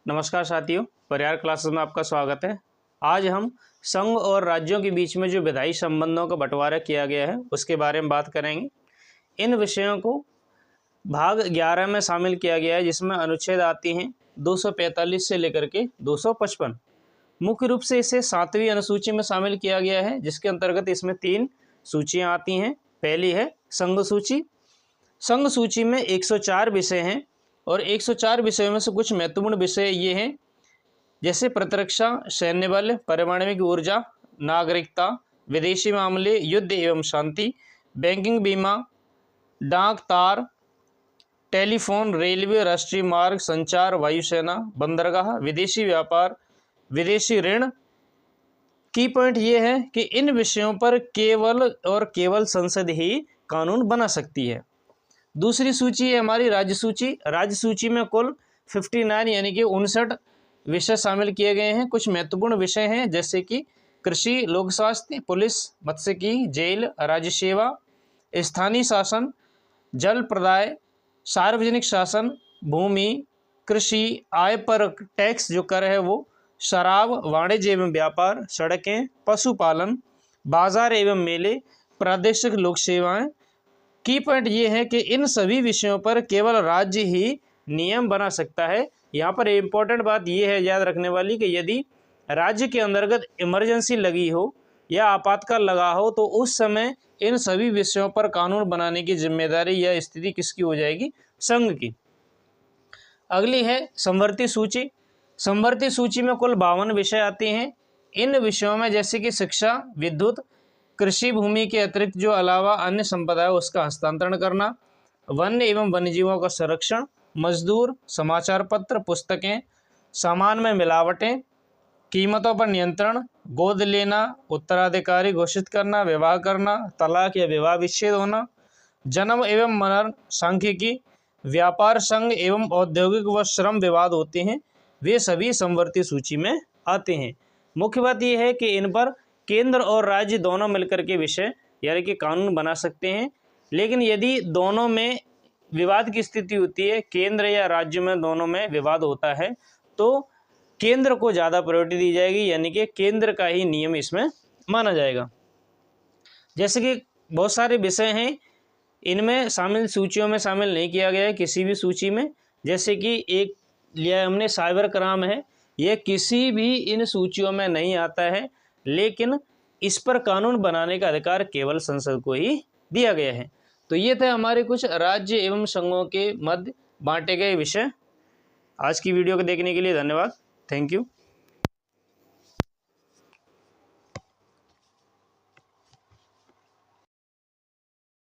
नमस्कार साथियों, परिहार क्लासेस में आपका स्वागत है। आज हम संघ और राज्यों के बीच में जो विधायी संबंधों का बंटवारा किया गया है उसके बारे में बात करेंगे। इन विषयों को भाग 11 में शामिल किया गया है, जिसमें अनुच्छेद आती हैं 245 से लेकर के 255। मुख्य रूप से इसे 7वीं अनुसूची में शामिल किया गया है, जिसके अंतर्गत इसमें 3 सूचियाँ आती हैं। पहली है संघ सूची। संघ सूची में 104 विषय हैं और 104 विषयों में से कुछ महत्वपूर्ण विषय ये हैं, जैसे प्रतिरक्षा, सैन्य बल, परमाणविक ऊर्जा, नागरिकता, विदेशी मामले, युद्ध एवं शांति, बैंकिंग, बीमा, डाक, तार, टेलीफोन, रेलवे, राष्ट्रीय मार्ग, संचार, वायुसेना, बंदरगाह, विदेशी व्यापार, विदेशी ऋण। की पॉइंट ये है कि इन विषयों पर केवल संसद ही कानून बना सकती है। दूसरी सूची है हमारी राज्य सूची। राज्य सूची में कुल 59 यानी कि 59 विषय शामिल किए गए हैं। कुछ महत्वपूर्ण विषय हैं, जैसे कि कृषि, लोक स्वास्थ्य, पुलिस, मत्स्यिकी, जेल, राज्य सेवा, स्थानीय शासन, जल प्रदाय, सार्वजनिक शासन, भूमि, कृषि, आय पर टैक्स जो कर है वो, शराब, वाणिज्य एवं व्यापार, सड़कें, पशुपालन, बाजार एवं मेले, प्रादेशिक लोक सेवाएं। की पॉइंट ये है कि इन सभी विषयों पर केवल राज्य ही नियम बना सकता है। यहाँ पर इम्पोर्टेंट बात ये है याद रखने वाली कि यदि राज्य के अंतर्गत इमरजेंसी लगी हो या आपातकाल लगा हो तो उस समय इन सभी विषयों पर कानून बनाने की जिम्मेदारी या स्थिति किसकी हो जाएगी? संघ की। अगली है समवर्ती सूची। समवर्ती सूची में कुल 52 विषय आते हैं। इन विषयों में जैसे कि शिक्षा, विद्युत, कृषि भूमि के अतिरिक्त जो अलावा अन्य संपदा है उसका हस्तांतरण करना, वन्य एवं वन्यजीवों का संरक्षण, मजदूर, समाचार पत्र, पुस्तकें, सामान में मिलावटें, कीमतों पर नियंत्रण, गोद लेना, उत्तराधिकारी घोषित करना, विवाह करना, तलाक या विवाह विच्छेद होना, जन्म एवं मरण, सांख्यिकी, व्यापार, संघ एवं औद्योगिक व श्रम विवाद होते हैं, वे सभी समवर्ती सूची में आते हैं। मुख्य बात यह है कि इन पर केंद्र और राज्य दोनों मिलकर के विषय यानी कि कानून बना सकते हैं। लेकिन यदि दोनों में विवाद की स्थिति होती है, केंद्र या राज्य में दोनों में विवाद होता है, तो केंद्र को ज़्यादा प्रायोरिटी दी जाएगी, यानी कि केंद्र का ही नियम इसमें माना जाएगा। जैसे कि बहुत सारे विषय हैं, इनमें शामिल सूचियों में शामिल नहीं किया गया है किसी भी सूची में। जैसे कि एक लिया हमने साइबर क्राइम है, यह किसी भी इन सूचियों में नहीं आता है, लेकिन इस पर कानून बनाने का अधिकार केवल संसद को ही दिया गया है। तो ये थे हमारे कुछ राज्य एवं संघों के मध्य बांटे गए विषय। आज की वीडियो को देखने के लिए धन्यवाद। Thank you.